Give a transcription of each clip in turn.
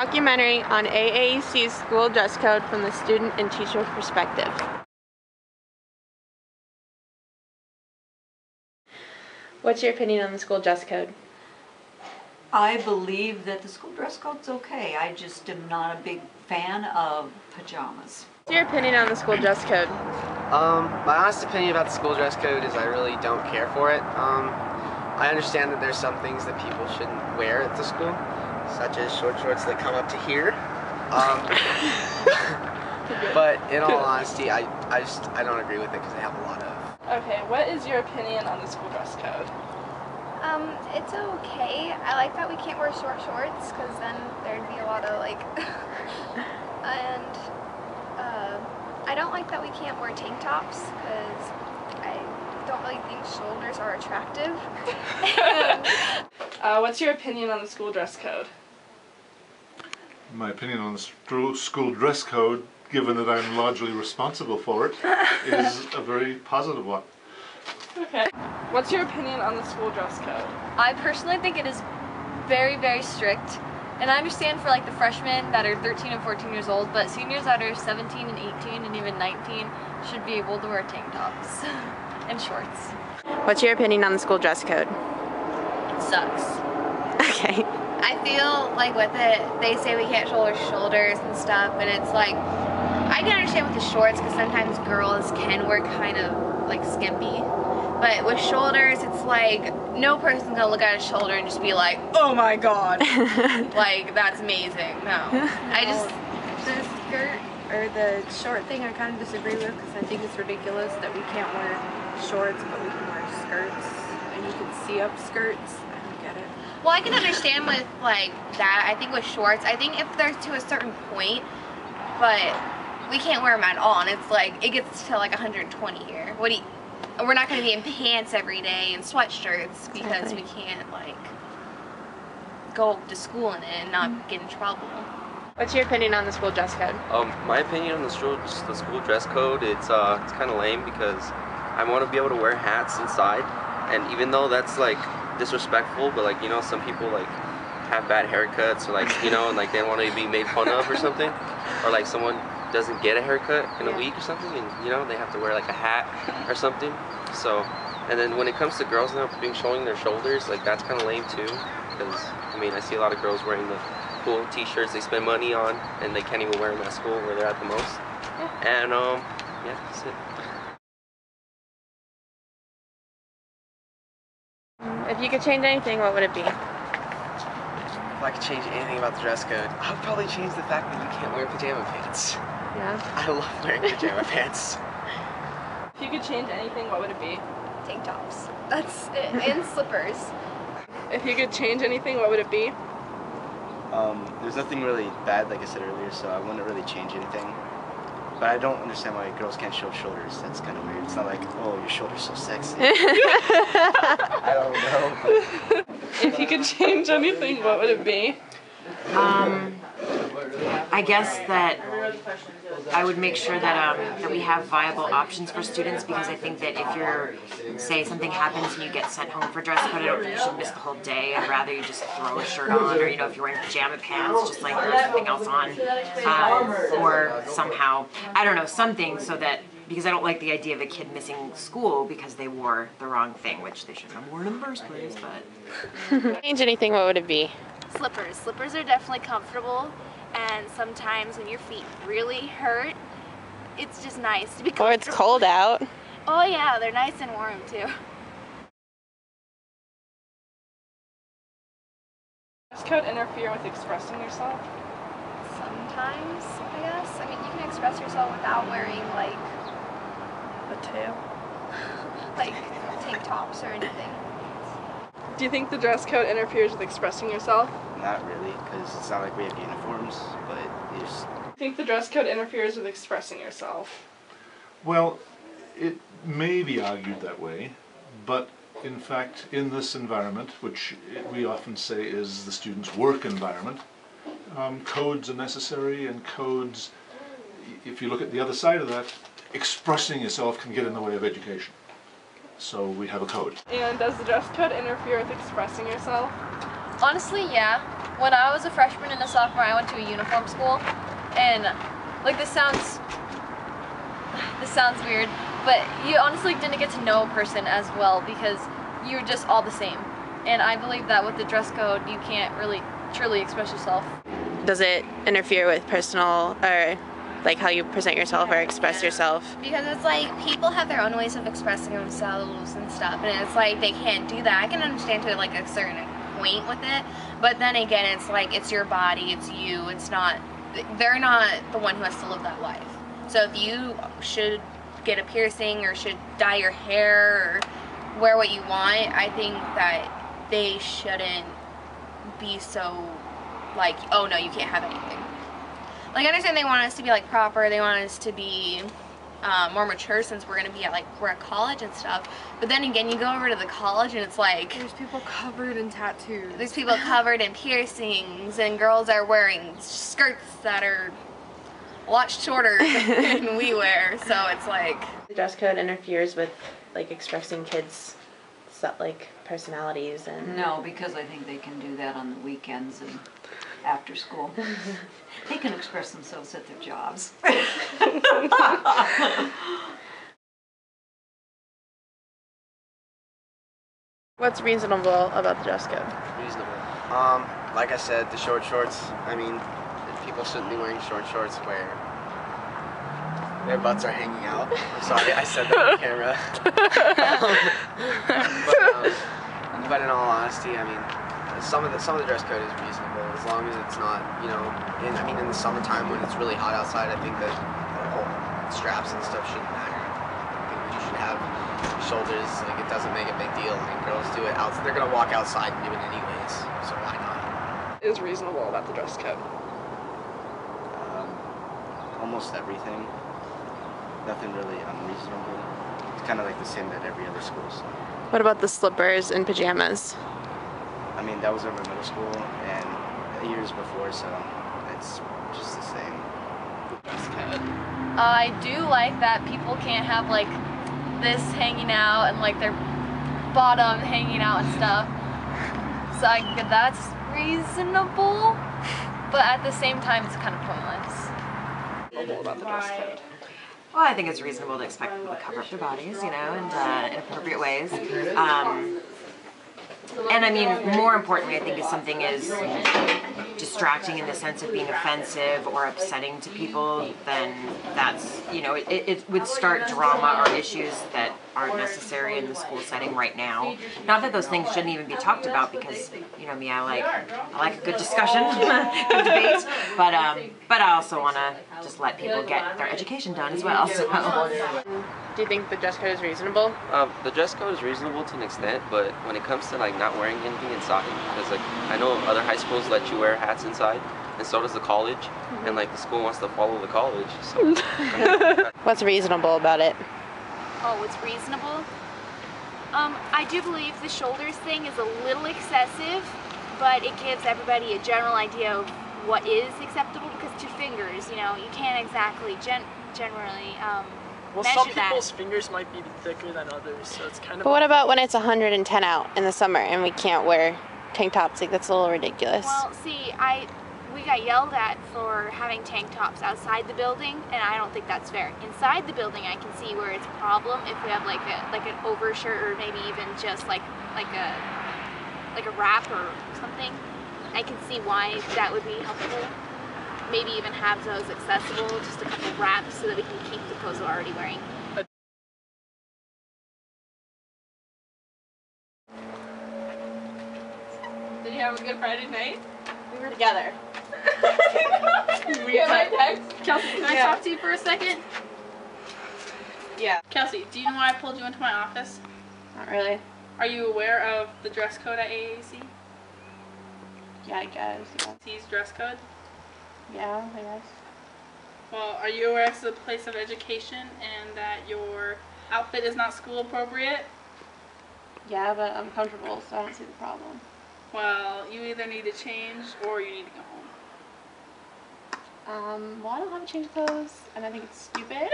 documentary on AAEC's school dress code from the student and teacher perspective. What's your opinion on the school dress code? I believe that the school dress code's okay. I just am not a big fan of pajamas. What's your opinion on the school dress code? My honest opinion about the school dress code is I really don't care for it. I understand that there's some things that people shouldn't wear at the school, such as short shorts that come up to here. But in all honesty, I don't agree with it because they have a lot of. Okay, what is your opinion on the school dress code? It's okay. I like that we can't wear short shorts because then there'd be a lot of like, and I don't like that we can't wear tank tops because I don't really think shoulders are attractive. What's your opinion on the school dress code? My opinion on the school dress code, given that I'm largely responsible for it, is a very positive one. Okay. What's your opinion on the school dress code? I personally think it is very, very strict. And I understand for like the freshmen that are 13 and 14 years old, but seniors that are 17 and 18 and even 19 should be able to wear tank tops and shorts. What's your opinion on the school dress code? It sucks. Okay. I feel like with it, they say we can't show our shoulders and stuff, and it's like, I can understand with the shorts because sometimes girls can wear kind of like skimpy. But with shoulders, it's like, no person's gonna look at a shoulder and just be like, oh my god, like, that's amazing. No. The skirt, or the short thing I kind of disagree with because I think it's ridiculous that we can't wear shorts, but we can wear skirts, and you can see up skirts. I don't get it. Well, I can understand with, like, that. I think with shorts, I think if they're to a certain point, but we can't wear them at all, and it's like, it gets to like 120 here. We're not going to be in pants every day and sweatshirts because we can't, like, go to school in it and not get in trouble. What's your opinion on the school dress code? My opinion on the school dress code, it's kind of lame because I want to be able to wear hats inside, and even though that's like disrespectful, but like, you know, some people like have bad haircuts or like, you know, and like they want to be made fun of or something, or like someone doesn't get a haircut in a week or something, and you know, they have to wear like a hat or something. So, and then when it comes to girls now showing their shoulders, like that's kind of lame too, because I mean, I see a lot of girls wearing the cool t-shirts they spend money on and they can't even wear them at school where they're at the most. And yeah, that's it. If you could change anything, what would it be? If I could change anything about the dress code, I would probably change the fact that you can't wear pajama pants. Yeah. I love wearing pajama pants. If you could change anything, what would it be? Tank tops. That's it. And slippers. If you could change anything, what would it be? There's nothing really bad, like I said earlier, so I wouldn't really change anything. But I don't understand why girls can't show shoulders. That's kind of weird. It's not like, oh, your shoulder's so sexy. I don't know. If you could change anything, what would it be? I guess that I would make sure that that we have viable options for students, because I think that if you're, say something happens and you get sent home for dress code, I don't think you should miss the whole day. I'd rather you just throw a shirt on, or, you know, if you're wearing pajama pants, just like throw something else on, or somehow, I don't know, something so that, because I don't like the idea of a kid missing school because they wore the wrong thing, which they shouldn't have worn in the first place, but. Change anything, what would it be? Slippers. Slippers are definitely comfortable, and sometimes when your feet really hurt, it's just nice to be comfortable. Or it's cold out. Oh yeah, they're nice and warm too. Does dress code interfere with expressing yourself? Sometimes, I guess. I mean, you can express yourself without wearing like A tail. like tank tops or anything. Do you think the dress code interferes with expressing yourself? Not really, because it's not like we have uniforms, but it's... Do you think the dress code interferes with expressing yourself? Well, it may be argued that way, but in fact, in this environment, which we often say is the student's work environment, codes are necessary, and codes, if you look at the other side of that, expressing yourself can get in the way of education. So we have a code. And does the dress code interfere with expressing yourself? Honestly, yeah. when I was a freshman and a sophomore, I went to a uniform school, and like this sounds weird, but you honestly didn't get to know a person as well because you're just all the same. And I believe that with the dress code, you can't really truly express yourself. Does it interfere with personal or like how you present yourself or express yourself? Because it's like people have their own ways of expressing themselves and stuff, and it's like they can't do that. I can understand to like a certain point with it, but then again, it's like it's your body, it's you. It's not. They're not the one who has to live that life. So if you should get a piercing or should dye your hair or wear what you want, I think that they shouldn't be so like, oh no, you can't have anything. Like, I understand they want us to be like proper, they want us to be more mature since we're gonna be at we're at college and stuff. But then again, you go over to the college and it's like there's people covered in tattoos. There's people covered in piercings, and girls are wearing skirts that are a lot shorter than we wear. So it's like The dress code interferes with like expressing kids' like personalities and. No, because I think they can do that on the weekends and after school. They can express themselves at their jobs. What's reasonable about the dress code? Reasonable. Like I said, the short shorts. I mean, people shouldn't be wearing short shorts where their butts are hanging out. I'm sorry, I said that on camera. But in all honesty, I mean, some of the dress code is reasonable as long as it's not, you know, in the summertime when it's really hot outside. I think that the whole straps and stuff shouldn't matter. I think you should have shoulders. Like, it doesn't make a big deal. I mean, girls do it out. They're gonna walk outside and do it anyways. So why not? Is reasonable about the dress code? Almost everything. Nothing really unreasonable. It's kind of like the same at every other school. So. What about the slippers and pajamas? I mean, that was over middle school and years before, so it's just the same. Dress code. I do like that people can't have like this hanging out and like their bottom hanging out and stuff. So that's reasonable, but at the same time it's kind of pointless. About the dress code. Well, I think it's reasonable to expect people to cover up their bodies, you know, in appropriate ways. And I mean, more importantly, I think if something is distracting in the sense of being offensive or upsetting to people, then that's, you know, it would start drama or issues that aren't necessary in the school setting right now. Not that those things shouldn't even be talked about, because, you know me, I like a good discussion, good debate, but I also want to just let people get their education done as well. So. Do you think the dress code is reasonable? The dress code is reasonable to an extent, but when it comes to like not wearing anything inside, because like I know other high schools let you wear hats inside, and so does the college, and like the school wants to follow the college. So. What's reasonable about it? Oh, what's reasonable? I do believe the shoulders thing is a little excessive, but it gives everybody a general idea of what is acceptable, because 2 fingers, you know, you can't exactly generally Well, measure some that. people's fingers might be thicker than others, so it's kind of. But what about when it's 110 out in the summer and we can't wear tank tops? Like, that's a little ridiculous. Well, see, we got yelled at for having tank tops outside the building, and I don't think that's fair. Inside the building, I can see where it's a problem if we have like an overshirt or maybe even just like a wrap or something. I can see why that would be helpful. Maybe even have those accessible, just a couple wraps so that we can keep the clothes we're already wearing. Did you have a good Friday night? We were together. Were you my text? Kelsey, can I talk to you for a second? Yeah. Kelsey, do you know why I pulled you into my office? Not really. Are you aware of the dress code at AAEC? Yeah, I guess. Yeah. T's dress code? Yeah, I guess. Well, are you aware it's a place of education and that your outfit is not school appropriate? Yeah, but I'm comfortable, so I don't see the problem. Well, you either need to change or you need to go home. Well, I don't have to change clothes, and I think it's stupid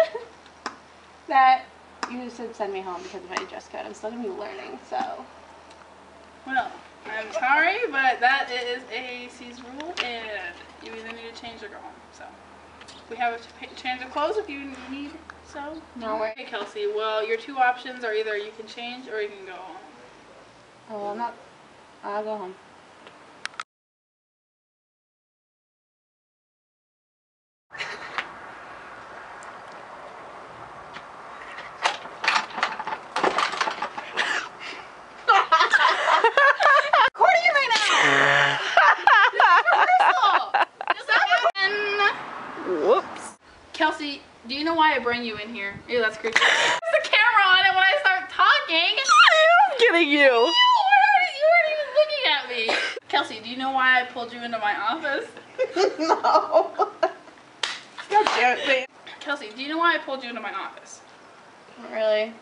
that you should send me home because of my dress code. I'm still gonna be learning, so. Well, I'm sorry, but that is AAEC's rule, and you either need to change or go home. So we have a change of clothes if you need so. No way. Okay, Kelsey. Well, your two options are either you can change or you can go home. Oh, I'm not. I'll go home. Whoops. Kelsey, do you know why I bring you in here? Ew, that's creepy. There's the camera on it when I start talking. I'm kidding you. You weren't even looking at me. Kelsey, do you know why I pulled you into my office? No. God damn it. Kelsey, do you know why I pulled you into my office? Not really.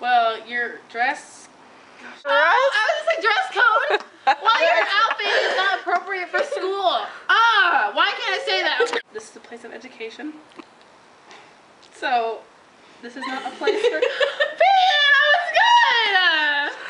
Well, your dress... I was just like dress code. Well, your outfit is not appropriate for school. Ah, why can't I say that? This is a place of education. So, this is not a place for... Man, that was good!